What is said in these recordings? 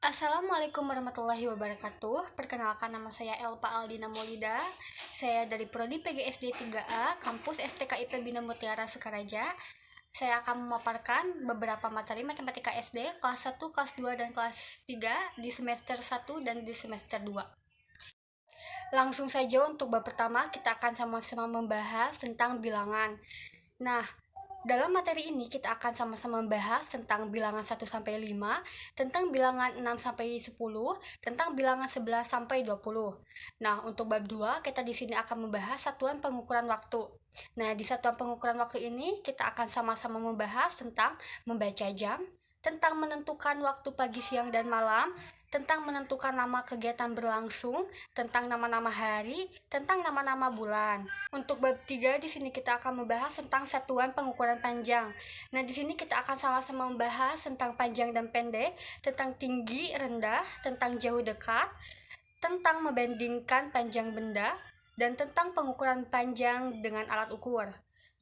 Assalamualaikum warahmatullahi wabarakatuh. Perkenalkan, nama saya Elpa Aldina Maulida. Saya dari Prodi PGSD 3A, Kampus STKIP Bina Mutiara Sukaraja. Saya akan memaparkan beberapa materi matematika SD kelas 1, kelas 2, dan kelas 3 di semester 1 dan di semester 2. Langsung saja untuk bab pertama kita akan sama-sama membahas tentang bilangan. Nah, dalam materi ini kita akan sama-sama membahas tentang bilangan 1 sampai 5, tentang bilangan 6 sampai 10, tentang bilangan 11 sampai 20. Nah, untuk bab 2 kita di sini akan membahas satuan pengukuran waktu. Nah, di satuan pengukuran waktu ini kita akan sama-sama membahas tentang membaca jam, tentang menentukan waktu pagi, siang, dan malam, tentang menentukan nama kegiatan berlangsung, tentang nama-nama hari, tentang nama-nama bulan. Untuk bab 3 di sini kita akan membahas tentang satuan pengukuran panjang. Nah, di sini kita akan sama-sama membahas tentang panjang dan pendek, tentang tinggi, rendah, tentang jauh dekat, tentang membandingkan panjang benda, dan tentang pengukuran panjang dengan alat ukur.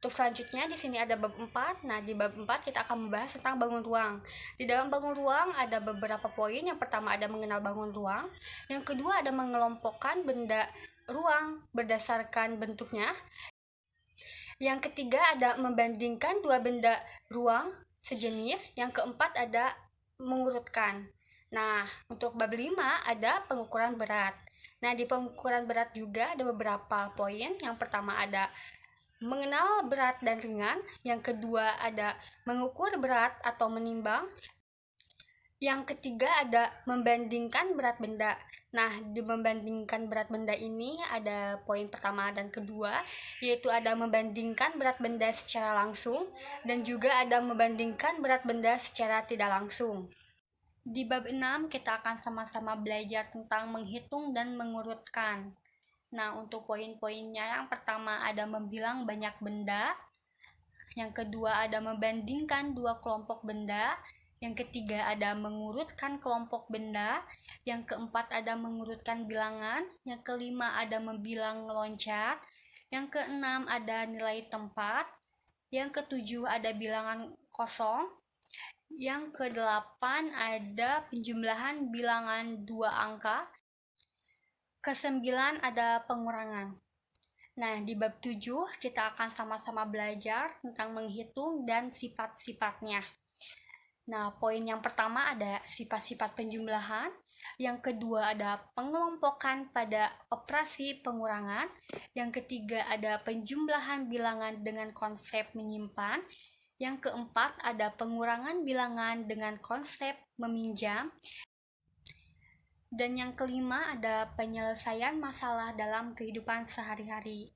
Untuk selanjutnya di sini ada bab 4. Nah, di bab 4 kita akan membahas tentang bangun ruang. Di dalam bangun ruang ada beberapa poin. Yang pertama ada mengenal bangun ruang. Yang kedua ada mengelompokkan benda ruang berdasarkan bentuknya. Yang ketiga ada membandingkan dua benda ruang sejenis. Yang keempat ada mengurutkan. Nah, untuk bab 5 ada pengukuran berat. Nah, di pengukuran berat juga ada beberapa poin. Yang pertama ada mengenal berat dan ringan. Yang kedua ada mengukur berat atau menimbang. Yang ketiga ada membandingkan berat benda. Nah, di membandingkan berat benda ini ada poin pertama dan kedua, yaitu ada membandingkan berat benda secara langsung dan juga ada membandingkan berat benda secara tidak langsung. Di bab 6 kita akan sama-sama belajar tentang menghitung dan mengurutkan. Nah, untuk poin-poinnya yang pertama ada membilang banyak benda, yang kedua ada membandingkan dua kelompok benda, yang ketiga ada mengurutkan kelompok benda, yang keempat ada mengurutkan bilangan, yang kelima ada membilang loncat, yang keenam ada nilai tempat, yang ketujuh ada bilangan kosong, yang kedelapan ada penjumlahan bilangan dua angka, kesembilan ada pengurangan. Nah, di bab 7 kita akan sama-sama belajar tentang menghitung dan sifat-sifatnya. Nah, poin yang pertama ada sifat-sifat penjumlahan, yang kedua ada pengelompokan pada operasi pengurangan, yang ketiga ada penjumlahan bilangan dengan konsep menyimpan, yang keempat ada pengurangan bilangan dengan konsep meminjam, dan yang kelima ada penyelesaian masalah dalam kehidupan sehari-hari.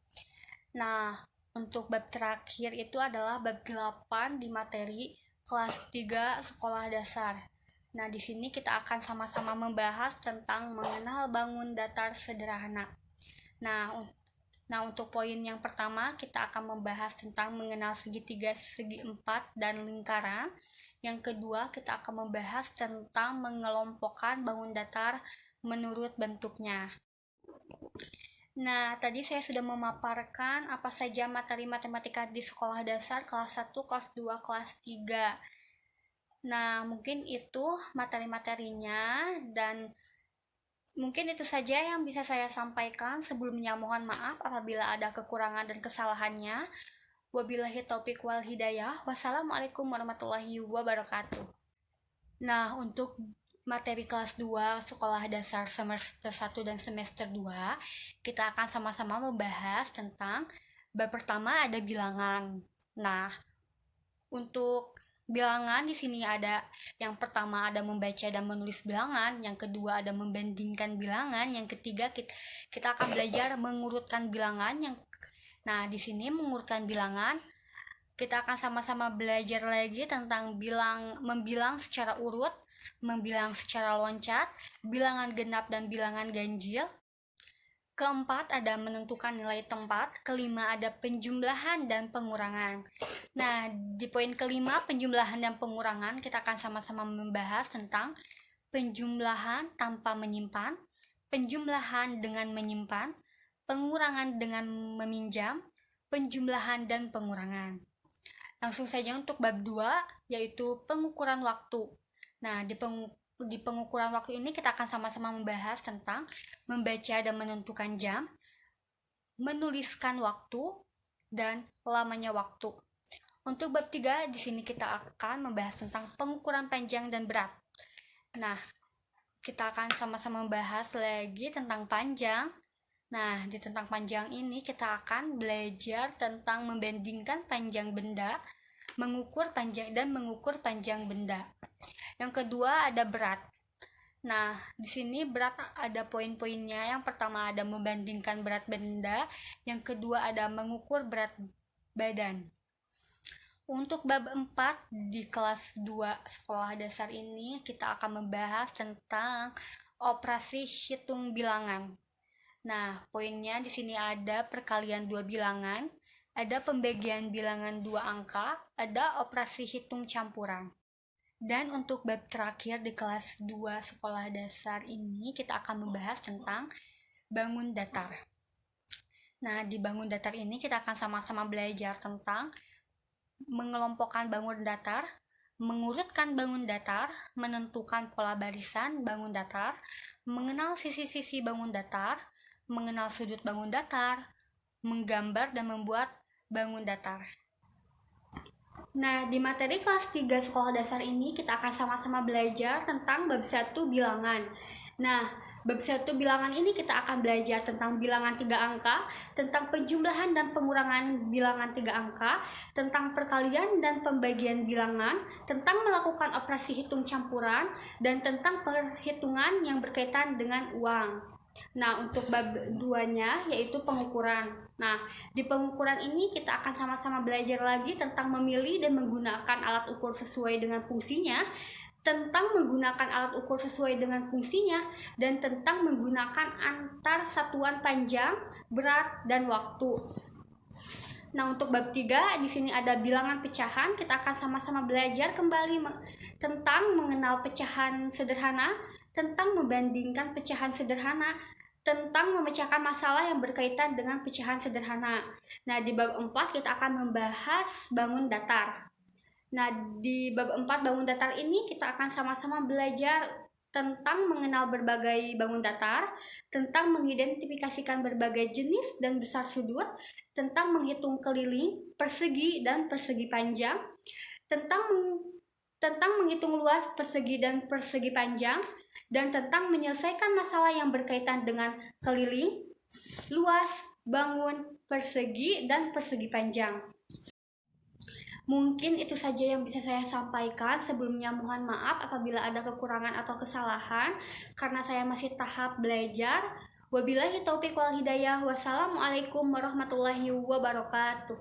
Nah, untuk bab terakhir itu adalah bab 8 di materi kelas 3 sekolah dasar. Nah, di sini kita akan sama-sama membahas tentang mengenal bangun datar sederhana. Nah, untuk poin yang pertama kita akan membahas tentang mengenal segitiga, segi empat, dan lingkaran. Yang kedua, kita akan membahas tentang mengelompokkan bangun datar menurut bentuknya. Nah, tadi saya sudah memaparkan apa saja materi matematika di sekolah dasar kelas 1, kelas 2, kelas 3. Nah, mungkin itu materi-materinya dan mungkin itu saja yang bisa saya sampaikan. Sebelumnya mohon maaf apabila ada kekurangan dan kesalahannya. Wabillahi taufiq wal hidayah. Wassalamualaikum warahmatullahi wabarakatuh. Nah, untuk materi kelas 2 sekolah dasar semester 1 dan semester 2, kita akan sama-sama membahas tentang bab pertama ada bilangan. Nah, untuk bilangan di sini ada yang pertama ada membaca dan menulis bilangan, yang kedua ada membandingkan bilangan, yang ketiga kita akan belajar mengurutkan bilangan. Nah, di sini mengurutkan bilangan kita akan sama-sama belajar lagi tentang membilang secara urut, membilang secara loncat, bilangan genap dan bilangan ganjil. Keempat ada menentukan nilai tempat, kelima ada penjumlahan dan pengurangan. Nah, di poin kelima penjumlahan dan pengurangan kita akan sama-sama membahas tentang penjumlahan tanpa menyimpan, penjumlahan dengan menyimpan, pengurangan dengan meminjam, penjumlahan dan pengurangan. Langsung saja untuk bab 2 yaitu pengukuran waktu. Nah, di pengukuran waktu ini kita akan sama-sama membahas tentang membaca dan menentukan jam, menuliskan waktu, dan lamanya waktu. Untuk bab 3 di sini kita akan membahas tentang pengukuran panjang dan berat. Nah, kita akan sama-sama membahas lagi tentang panjang. Nah, di tentang panjang ini kita akan belajar tentang membandingkan panjang benda, mengukur panjang dan mengukur panjang benda. Yang kedua ada berat. Nah, di sini berat ada poin-poinnya. Yang pertama ada membandingkan berat benda, yang kedua ada mengukur berat badan. Untuk bab 4 di kelas 2 sekolah dasar ini kita akan membahas tentang operasi hitung bilangan. Nah, poinnya di sini ada perkalian dua bilangan, ada pembagian bilangan dua angka, ada operasi hitung campuran. Dan untuk bab terakhir di kelas 2 sekolah dasar ini kita akan membahas tentang bangun datar. Nah, di bangun datar ini kita akan sama-sama belajar tentang mengelompokkan bangun datar, mengurutkan bangun datar, menentukan pola barisan bangun datar, mengenal sisi-sisi bangun datar, mengenal sudut bangun datar, menggambar dan membuat bangun datar. Nah, di materi kelas 3 sekolah dasar ini kita akan sama-sama belajar tentang bab 1 bilangan. Nah, bab 1 bilangan ini kita akan belajar tentang bilangan 3 angka, tentang penjumlahan dan pengurangan bilangan 3 angka, tentang perkalian dan pembagian bilangan, tentang melakukan operasi hitung campuran, dan tentang perhitungan yang berkaitan dengan uang. Nah, untuk bab 2-nya yaitu pengukuran. Nah, di pengukuran ini kita akan sama-sama belajar lagi tentang memilih dan menggunakan alat ukur sesuai dengan fungsinya, tentang menggunakan alat ukur sesuai dengan fungsinya, dan tentang menggunakan antar satuan panjang, berat, dan waktu. Nah, untuk bab 3 di sini ada bilangan pecahan. Kita akan sama-sama belajar kembali tentang mengenal pecahan sederhana, tentang membandingkan pecahan sederhana, tentang memecahkan masalah yang berkaitan dengan pecahan sederhana. Nah, di bab 4 kita akan membahas bangun datar. Nah, di bab 4 bangun datar ini kita akan sama-sama belajar tentang mengenal berbagai bangun datar, tentang mengidentifikasikan berbagai jenis dan besar sudut, tentang menghitung keliling, persegi, dan persegi panjang, tentang menghitung luas, persegi, dan persegi panjang, dan tentang menyelesaikan masalah yang berkaitan dengan keliling, luas, bangun, persegi, dan persegi panjang. Mungkin itu saja yang bisa saya sampaikan. Sebelumnya mohon maaf apabila ada kekurangan atau kesalahan, karena saya masih tahap belajar. Wabillahi taufiq wal hidayah. Wassalamualaikum warahmatullahi wabarakatuh.